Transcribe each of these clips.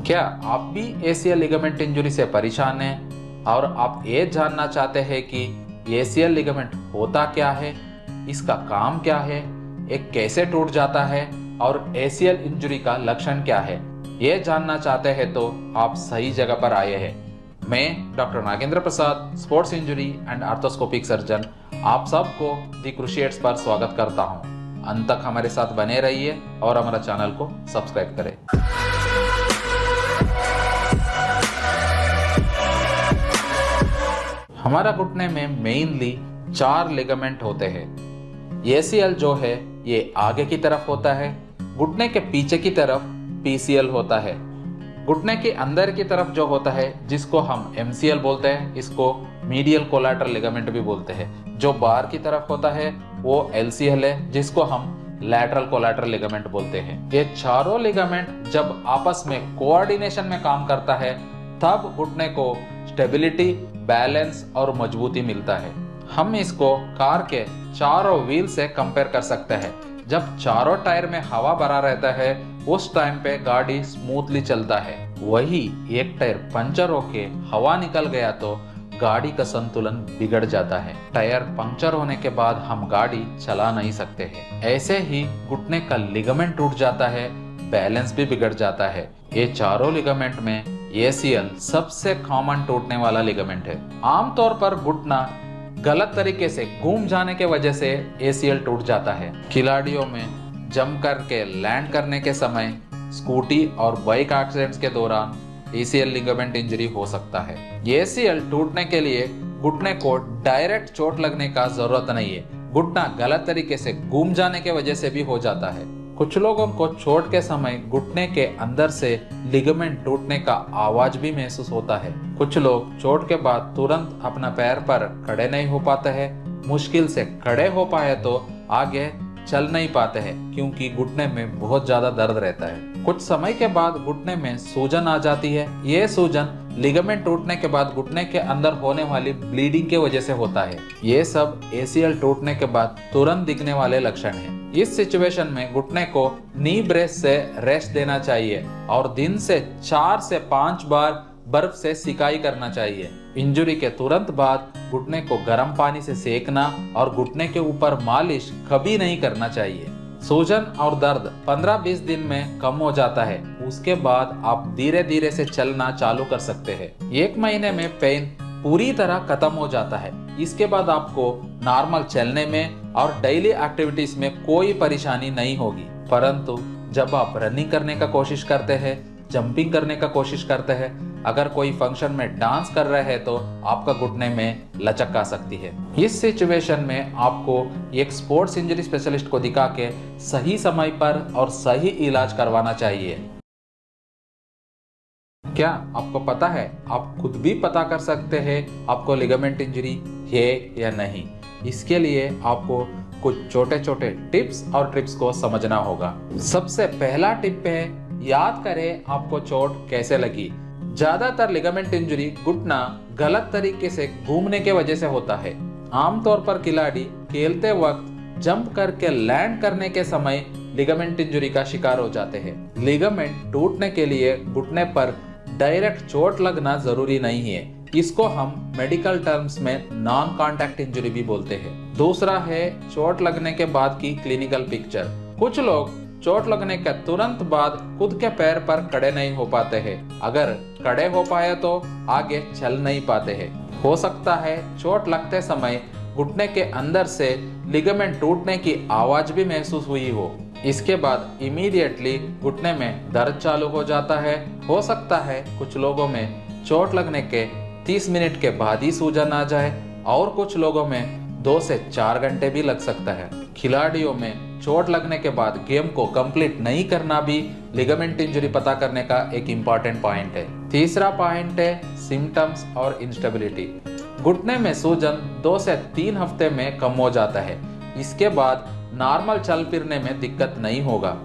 क्या आप भी एसीएल लिगामेंट इंजरी से परेशान हैं और आप ये जानना चाहते हैं कि एसीएल लिगामेंट होता क्या है, इसका काम क्या है, ये कैसे टूट जाता है और एसीएल इंजरी का लक्षण क्या है? ये जानना चाहते हैं तो आप सही जगह पर आए हैं। मैं doctor Nagendra Prasad, sports injury and arthroscopic surgeon, आप सबको दी क्रुशिएट्स पर स्वागत करता हूं। अंत तक हमारे साथ बने रहिए और हमारा चैनल को सब्सक्राइब करें। हमारा घुटने में मेनली 4 लिगामेंट होते हैं। एसीएल जो है ये आगे की तरफ होता है, घुटने के पीछे की तरफ पीसीएल होता है, घुटने के अंदर की तरफ जो होता है जिसको हम एमसीएल बोलते हैं, इसको मीडियल कोलैटरल लिगामेंट भी बोलते हैं। जो बाहर की तरफ होता है वो एलसीएल है, जिसको हम लैटरल कोलैटरल लिगामेंट बोलते हैं। ये चारों लिगामेंट जब आपस में कोऑर्डिनेशन में काम करता है तब घुटने को स्टेबिलिटी, बैलेंस और मजबूती मिलता है। हम इसको कार के चारों व्हील से कंपेयर कर सकते हैं। जब चारों टायर में हवा भरा रहता है उस टाइम पे गाड़ी स्मूथली चलता है। वही एक टायर पंचर होके हवा निकल गया तो गाड़ी का संतुलन बिगड़ जाता है। टायर पंक्चर होने के बाद हम गाड़ी चला नहीं सकते हैं। ऐसे ही घुटने का लिगामेंट टूट जाता है, बैलेंस भी बिगड़ जाता है। ये चारों लिगामेंट में एसीएल सबसे कॉमन टूटने वाला लिगामेंट है। आमतौर पर घुटना गलत तरीके से घूम जाने के वजह से एसीएल टूट जाता है। खिलाड़ियों में जंप करके लैंड करने के समय, स्कूटी और बाइक एक्सीडेंट्स के दौरान एसीएल लिगामेंट इंजरी हो सकता है। एसीएल टूटने के लिए घुटने को डायरेक्ट चोट लगने का जरूरत नहीं है, घुटना गलत तरीके से घूम जाने के वजह से भी हो जाता है। कुछ लोगों को चोट के समय घुटने के अंदर से लिगामेंट टूटने का आवाज भी महसूस होता है। कुछ लोग चोट के बाद तुरंत अपना पैर पर खड़े नहीं हो पाते हैं। मुश्किल से खड़े हो पाए तो आगे चल नहीं पाते हैं क्योंकि घुटने में बहुत ज्यादा दर्द रहता है। कुछ समय के बाद घुटने में सूजन आ जाती है। ये सूजन लिगामेंट टूटने के बाद घुटने के अंदर होने वाली ब्लीडिंग के वजह से होता है। ये सब एसीएल टूटने के बाद तुरंत दिखने वाले लक्षण हैं। इस सिचुएशन में घुटने को नी ब्रेस से रेस्ट देना चाहिए और दिन से 4 से 5 बार बर्फ से सिकाई करना चाहिए। इंजरी के तुरंत बाद घुटने को गर्म पानी से सेकना और घुटने के ऊपर मालिश कभी नहीं करना चाहिए। सूजन और दर्द 15-20 दिन में कम हो जाता है। उसके बाद आप धीरे धीरे से चलना चालू कर सकते हैं। 1 महीने में पेन पूरी तरह खत्म हो जाता है। इसके बाद आपको नॉर्मल चलने में और डेली एक्टिविटीज में कोई परेशानी नहीं होगी। परंतु जब आप रनिंग करने का कोशिश करते हैं, जंपिंग करने का कोशिश करते हैं, अगर कोई फंक्शन में डांस कर रहे हैं तो आपका घुटने में लचक आ सकती है। इस सिचुएशन में आपको एक स्पोर्ट्स इंजरी स्पेशलिस्ट को दिखा के सही समय पर और सही इलाज करवाना चाहिए। क्या आपको पता है आप खुद भी पता कर सकते हैं आपको लिगामेंट इंजरी है या नहीं? इसके लिए आपको कुछ छोटे छोटे टिप्स और ट्रिक्स को समझना होगा। सबसे पहला टिप है, याद करें आपको चोट कैसे लगी। ज्यादातर लिगामेंट इंजरी घुटना गलत तरीके से घूमने के वजह से होता है। आमतौर पर खिलाड़ी खेलते वक्त जंप करके लैंड करने के समय लिगामेंट इंजरी का शिकार हो जाते हैं। लिगामेंट टूटने के लिए घुटने पर डायरेक्ट चोट लगना जरूरी नहीं है। इसको हम मेडिकल टर्म्स में नॉन कॉन्टैक्ट इंजरी भी बोलते हैं। दूसरा है चोट लगने के बाद की क्लिनिकल पिक्चर। कुछ लोग चोट लगने के तुरंत बाद खुद के पैर पर खड़े नहीं हो पाते हैं। अगर खड़े हो पाए तो आगे चल नहीं पाते हैं। हो सकता है चोट लगते समय घुटने के अंदर से लिगामेंट टूटने की आवाज भी महसूस हुई हो। इसके बाद इमीडिएटली घुटने में दर्द चालू हो जाता है। हो सकता है कुछ लोगों में चोट लगने के 30 मिनट के बाद ही सूजन आ जाए और कुछ लोगों में 2 से 4 घंटे भी लग सकता है। खिलाड़ियों में चोट लगने के बाद गेम को कंप्लीट नहीं करना भी लिगामेंट इंजरी पता करने का एक इम्पॉर्टेंट पॉइंट है। तीसरा पॉइंट है सिम्टम्स और इंस्टेबिलिटी। घुटने में सूजन 2 से 3 हफ्ते में कम हो जाता है। इसके बाद नॉर्मल चल फिरने में दिक्कत नहीं होगा।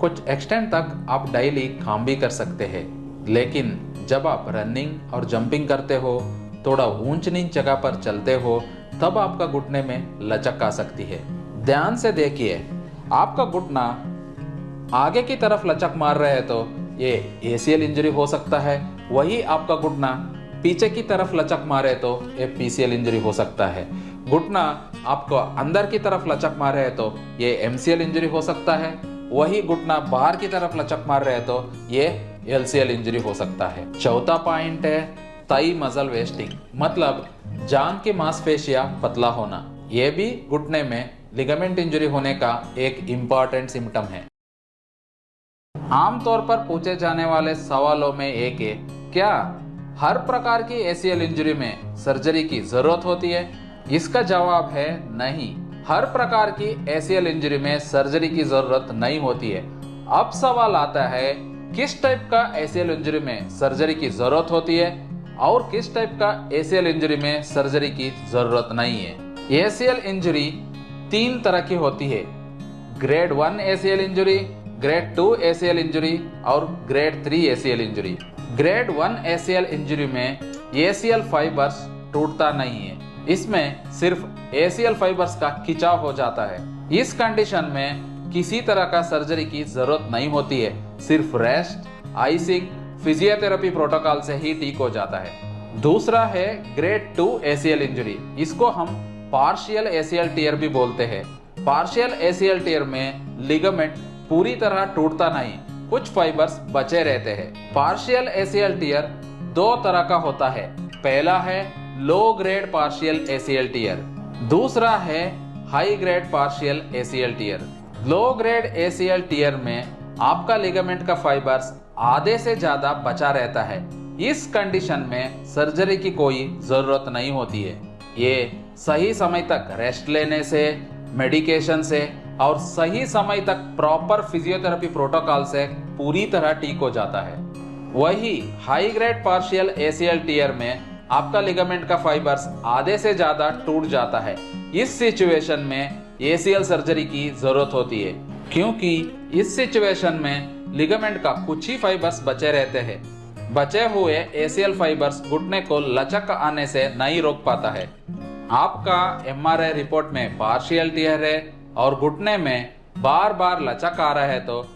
कुछ एक्सटेंट तक आप डेली काम भी कर सकते हैं, लेकिन जब आप रनिंग और जंपिंग करते हो, थोड़ा ऊंच नीच जगह पर चलते हो, तब आपका घुटने में लचक आ सकती है। ध्यान से देखिए, आपका घुटना आगे की तरफ लचक मार रहे हैं तो ये ACL इंजरी हो सकता है। वही आपका घुटना पीछे की तरफ लचक मारे तो ये PCL इंजरी हो सकता है। घुटना आपको अंदर की तरफ लचक मारे है तो ये MCL इंजरी हो सकता है। वही घुटना बाहर की तरफ लचक मार रहे तो ये LCL इंजरी हो सकता है। चौथा पॉइंट है थाई मसल वेस्टिंग, मतलब जांघ की मांसपेशियां पतला होना। यह भी घुटने में लिगामेंट इंजरी होने का एक इम्पॉर्टेंट सिम्टम है। आमतौर पर पूछे जाने वाले सवालों में एक है, क्या हर प्रकार की ACL इंजरी में सर्जरी की जरूरत होती है? इसका जवाब है नहीं, हर प्रकार की ACL इंजरी में सर्जरी की जरूरत नहीं होती है। अब सवाल आता है किस टाइप का ACL इंजरी में सर्जरी की जरूरत होती है और किस टाइप का ACL इंजरी में सर्जरी की जरूरत नहीं है। ACL इंजरी 3 तरह की होती है, grade 1 ACL injury, grade 2 ACL injury और grade 3 ACL injury. Grade 1 ACL injury में ACL फाइबर्स टूटता नहीं है, इसमें सिर्फ ACL फाइबर्स का खिंचाव हो जाता है। इस कंडीशन में किसी तरह का सर्जरी की जरूरत नहीं होती है, सिर्फ रेस्ट, आइसिंग, फिजियोथेरेपी प्रोटोकॉल से ही ठीक हो जाता है। दूसरा है ग्रेड 2 ACL इंजरी, इसको हम पार्शियल ACL टियर भी बोलते हैं। पार्शियल ACL टियर में लिगामेंट पूरी तरह टूटता नहीं, कुछ फाइबर्स बचे रहते हैं। पार्शियल ACL टियर 2 तरह का होता है, पहला है low grade partial ACL tear, दूसरा है high grade partial ACL tear. Low grade ACL tear में आपका लिगामेंट का फाइबर्स आधे से ज्यादा बचा रहता है। इस कंडीशन में सर्जरी की कोई जरूरत नहीं होती है। ये सही समय तक रेस्ट लेने से, मेडिकेशन से और सही समय तक प्रॉपर फिजियोथेरेपी प्रोटोकॉल से पूरी तरह ठीक हो जाता है। वही high grade partial ACL tear में आपका लिगामेंट का फाइबर्स आधे से ज्यादा टूट जाता है। इस सिचुएशन में ACL सर्जरी की जरूरत होती है, क्योंकि इस सिचुएशन में लिगामेंट का कुछ ही फाइबर्स बचे रहते हैं। बचे हुए ACL फाइबर्स घुटने को लचक आने से नहीं रोक पाता है। आपका MRI रिपोर्ट में पार्शियल टियर है और घुटने में बार बार लचक आ रहा है तो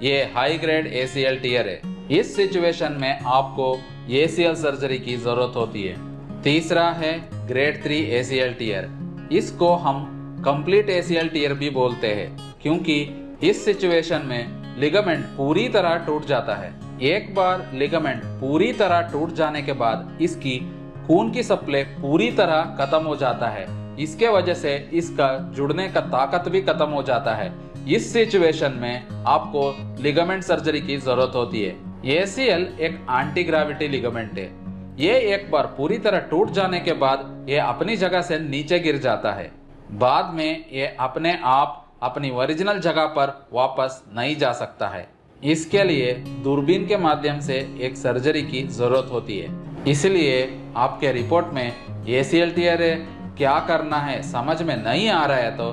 ये हाई ग्रेड ACL टियर है। इस सिचुएशन में आपको ACL सर्जरी की जरूरत होती है। तीसरा है ग्रेड 3 ACL टियर, इसको हम कंप्लीट ACL टियर भी बोलते हैं, क्योंकि इस सिचुएशन में लिगामेंट पूरी तरह टूट जाता है। एक बार लिगामेंट पूरी तरह टूट जाने के बाद इसकी खून की सप्लाई पूरी तरह खत्म हो जाता है। इसके वजह से इसका जुड़ने का ताकत भी खत्म हो जाता है। इस सिचुएशन में आपको लिगामेंट सर्जरी की जरूरत होती है। ACL एक एंटी ग्रेविटी लिगामेंट है। ये एक बार पूरी तरह टूट जाने के बाद ये अपनी जगह से नीचे गिर जाता है। बाद में ये अपने आप अपनी ओरिजिनल जगह पर वापस नहीं जा सकता है। इसके लिए दूरबीन के माध्यम से एक सर्जरी की जरूरत होती है। इसलिए आपके रिपोर्ट में ACL टियर है, क्या करना है समझ में नहीं आ रहा है तो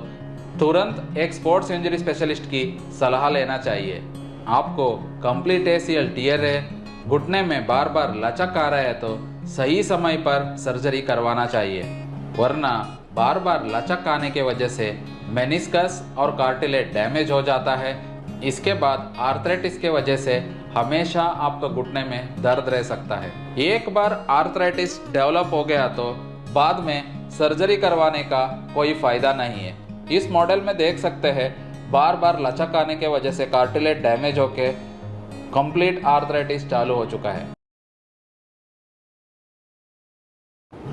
तुरंत एक स्पोर्ट्स इंजरी स्पेशलिस्ट की सलाह लेना चाहिए। आपको कंप्लीट ACL टियर है, घुटने में बार बार लचक आ रहा है तो सही समय पर सर्जरी करवाना चाहिए, वरना बार बार लचक आने के वजह से मेनिस्कस और कार्टिलेज डैमेज हो जाता है। इसके बाद आर्थराइटिस के वजह से हमेशा आपको घुटने में दर्द रह सकता है। एक बार आर्थराइटिस डेवलप हो गया तो बाद में सर्जरी करवाने का कोई फायदा नहीं है। इस मॉडल में देख सकते हैं बार बार लचक आने के वजह से कार्टिलेज डैमेज होके कंप्लीट आर्थराइटिस चालू हो चुका है।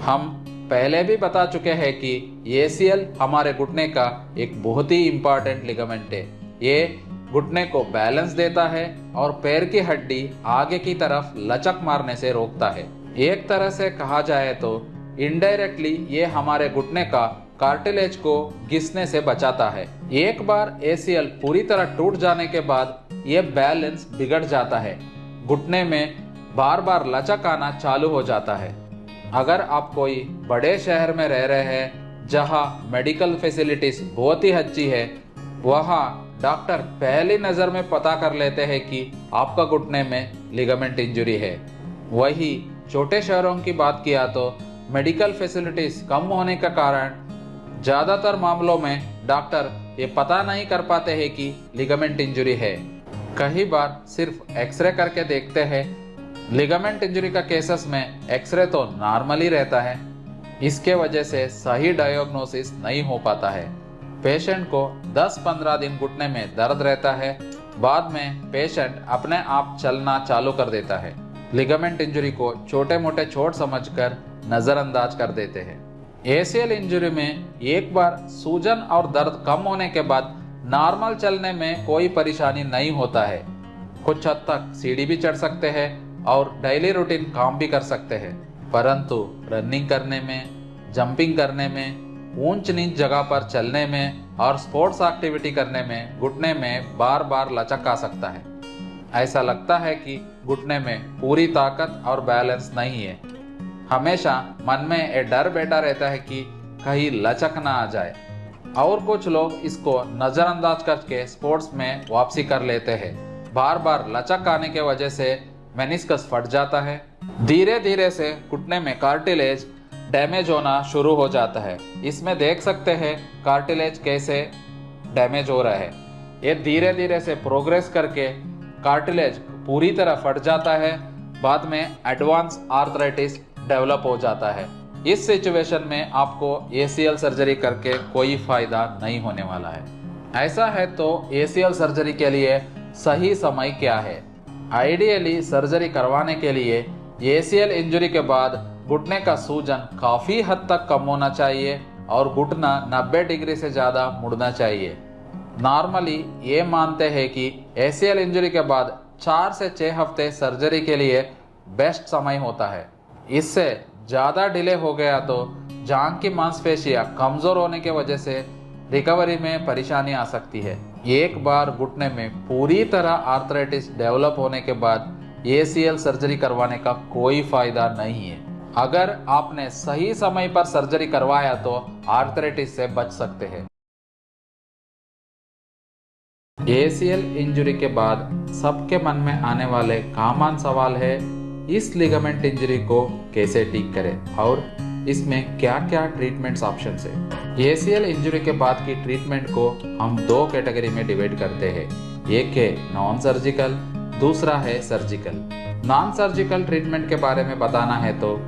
हम पहले भी बता चुके हैं कि ACL हमारे घुटने का एक बहुत ही इंपॉर्टेंट लिगामेंट है। ये घुटने को बैलेंस देता है और पैर की हड्डी आगे की तरफ लचक मारने से रोकता है। एक तरह से कहा जाए तो इनडायरेक्टली ये हमारे घुटने का कार्टिलेज को घिसने से बचाता है। एक बार ACL पूरी तरह टूट जाने के बाद ये बैलेंस बिगड़ जाता है, घुटने में बार बार लचक आना चालू हो जाता है। अगर आप कोई बड़े शहर में रह रहे हैं जहां मेडिकल फैसिलिटीज बहुत ही अच्छी है, वहां डॉक्टर पहली नज़र में पता कर लेते हैं कि आपका घुटने में लिगामेंट इंजरी है। वही छोटे शहरों की बात किया तो मेडिकल फैसिलिटीज कम होने का कारण ज़्यादातर मामलों में डॉक्टर ये पता नहीं कर पाते हैं कि लिगामेंट इंजरी है। कई बार सिर्फ एक्सरे करके देखते हैं। लिगामेंट इंजरी का केसेस में एक्सरे तो नॉर्मल ही रहता है, इसके वजह से सही डायग्नोसिस नहीं हो पाता है। पेशेंट को 10-15 दिन घुटने में दर्द रहता है, बाद में पेशेंट अपने आप चलना चालू कर देता है। लिगामेंट इंजरी को छोटे मोटे चोट समझकर नज़रअंदाज कर देते हैं। एसीएल इंजरी में एक बार सूजन और दर्द कम होने के बाद नॉर्मल चलने में कोई परेशानी नहीं होता है। कुछ हद तक सीढ़ी भी चढ़ सकते हैं और डेली रूटीन काम भी कर सकते हैं, परंतु रनिंग करने में, जंपिंग करने में, ऊंच नीच जगह पर चलने में और स्पोर्ट्स एक्टिविटी करने में घुटने में बार बार लचक आ सकता है। ऐसा लगता है कि घुटने में पूरी ताकत और बैलेंस नहीं है। हमेशा मन में एक डर बैठा रहता है कि कहीं लचक ना आ जाए, और कुछ लोग इसको नज़रअंदाज करके स्पोर्ट्स में वापसी कर लेते हैं। बार बार लचक आने के वजह से मेनिस्कस फट जाता है। धीरे धीरे से घुटने में कार्टिलेज डैमेज होना शुरू हो जाता है। इसमें देख सकते हैं कार्टिलेज कैसे डैमेज हो रहा है। ये धीरे धीरे से प्रोग्रेस करके कार्टिलेज पूरी तरह फट जाता है। बाद में एडवांस आर्थराइटिस डेवलप हो जाता है। इस सिचुएशन में आपको एसीएल सर्जरी करके कोई फायदा नहीं होने वाला है। ऐसा है तो एसीएल सर्जरी के लिए सही समय क्या है? आइडियली सर्जरी करवाने के लिए एसीएल इंजरी के बाद घुटने का सूजन काफ़ी हद तक कम होना चाहिए और घुटना 90 डिग्री से ज़्यादा मुड़ना चाहिए। नॉर्मली ये मानते हैं कि एसीएल इंजरी के बाद 4 से 6 हफ्ते सर्जरी के लिए बेस्ट समय होता है। इससे ज़्यादा डिले हो गया तो जांघ की मांसपेशियां कमज़ोर होने की वजह से रिकवरी में परेशानी आ सकती है। एक बार घुटने में पूरी तरह आर्थराइटिस डेवलप होने के बाद एसीएल सर्जरी करवाने का कोई फायदा नहीं है। अगर आपने सही समय पर सर्जरी करवाया तो आर्थराइटिस से बच सकते हैं। एसीएल इंजरी के बाद सबके मन में आने वाले कॉमन सवाल है, इस लिगामेंट इंजरी को कैसे ठीक करें और इसमें क्या क्या ट्रीटमेंट्स ऑप्शंस है। एसीएल इंजरी के बाद की ट्रीटमेंट को हम 2 कैटेगरी में डिवाइड करते हैं। एक है नॉन सर्जिकल, दूसरा है सर्जिकल। नॉन सर्जिकल ट्रीटमेंट के बारे में बताना है तो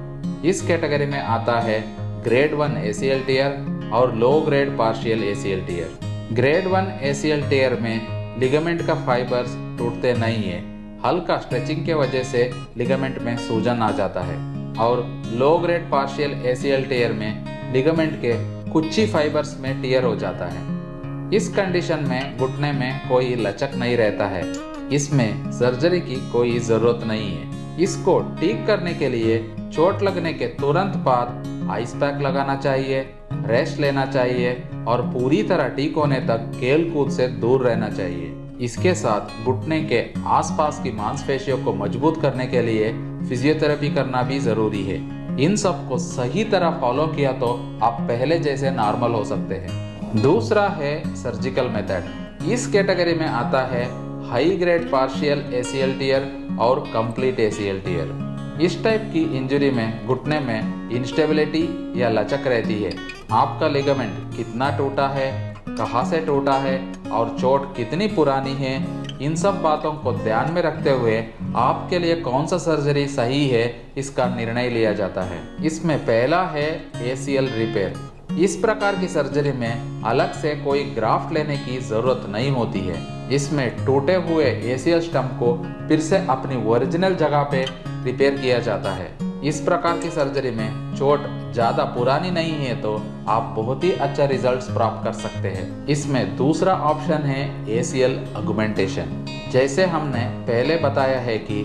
इस कैटेगरी में आता है ग्रेड 1 एसीएल टियर और low grade partial ACL tear. Grade 1 ACL tear में लिगामेंट का फाइबर्स टूटते नहीं है, हल्का स्ट्रेचिंग के वजह से लिगामेंट में सूजन आ जाता है। और low grade partial ACL tear में लिगामेंट के कुछ ही फाइबर्स में टियर हो जाता है। इस कंडीशन में घुटने में कोई लचक नहीं रहता है। इसमें सर्जरी की कोई ज़रूरत नहीं है। इसको ठीक करने के लिए चोट लगने के तुरंत बाद आइस पैक लगाना चाहिए, रेस्ट लेना चाहिए और पूरी तरह ठीक होने तक खेल कूद से दूर रहना चाहिए। इसके साथ घुटने के आसपास की मांसपेशियों को मजबूत करने के लिए फिजियोथेरेपी करना भी जरूरी है। इन सब को सही तरह फॉलो किया तो आप पहले जैसे नॉर्मल हो सकते हैं। दूसरा है सर्जिकल मेथड। इस कैटेगरी में आता है high grade partial ACL tear और कंप्लीट एसीएल टियर। इस टाइप की इंजरी में घुटने में इंस्टेबिलिटी या लचक रहती है। आपका लिगामेंट कितना टूटा है, कहाँ से टूटा है और चोट कितनी पुरानी है, इन सब बातों को ध्यान में रखते हुए आपके लिए कौन सा सर्जरी सही है इसका निर्णय लिया जाता है। इसमें पहला है एसीएल रिपेयर। इस प्रकार की सर्जरी में अलग से कोई ग्राफ्ट लेने की जरूरत नहीं होती है। इसमें टूटे हुए एसीएल स्टंप को फिर से अपनी ओरिजिनल जगह पे रिपेयर किया जाता है। इस प्रकार की सर्जरी में चोट ज़्यादा पुरानी नहीं है तो आप बहुत ही अच्छा रिजल्ट्स प्राप्त कर सकते हैं। इसमें दूसरा ऑप्शन है एसीएल ऑगमेंटेशन। जैसे हमने पहले बताया है कि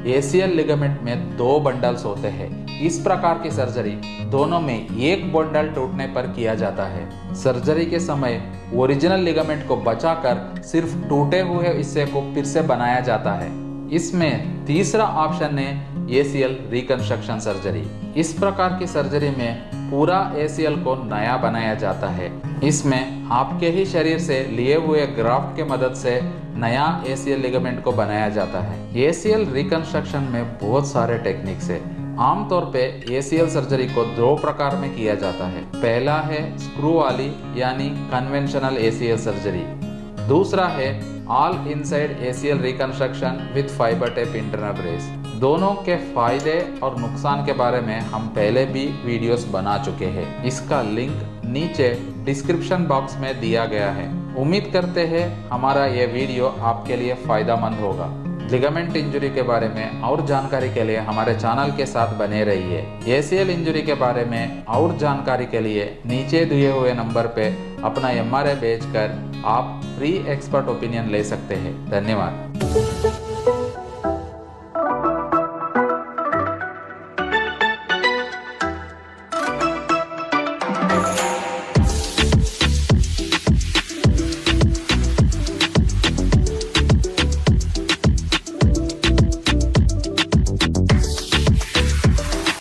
एसीएल लिगामेंट में 2 बंडल्स होते हैं। इस प्रकार की सर्जरी दोनों में एक बंडल टूटने पर किया जाता है। सर्जरी के समय ओरिजिनल लिगामेंट को बचाकर सिर्फ टूटे हुए हिस्से को फिर से बनाया जाता है। इसमें तीसरा ऑप्शन है एसीएल रिकंस्ट्रक्शन सर्जरी। इस प्रकार की सर्जरी में पूरा एसीएल को नया बनाया जाता है। इसमें आपके ही शरीर से लिए हुए ग्राफ्ट के मदद से नया एसीएल लिगामेंट को बनाया जाता है। एसीएल रिकंस्ट्रक्शन में बहुत सारे टेक्निक्स है। आमतौर पे एसीएल सर्जरी को 2 प्रकार में किया जाता है। पहला है स्क्रू वाली यानी कन्वेंशनल एसीएल सर्जरी। दूसरा है all inside ACL reconstruction with fibre tape internal brace. दोनों के फायदे और नुकसान के बारे में हम पहले भी वीडियोस बना चुके हैं। इसका लिंक नीचे डिस्क्रिप्शन बॉक्स में दिया गया है। उम्मीद करते हैं हमारा ये वीडियो आपके लिए फायदेमंद होगा। लिगामेंट इंजरी के बारे में और जानकारी के लिए हमारे चैनल के साथ बने रहिए। ACL इंजरी के बारे में और जानकारी के लिए नीचे दिए हुए नंबर पे अपना MRI भेजकर आप फ्री एक्सपर्ट ओपिनियन ले सकते हैं। धन्यवाद।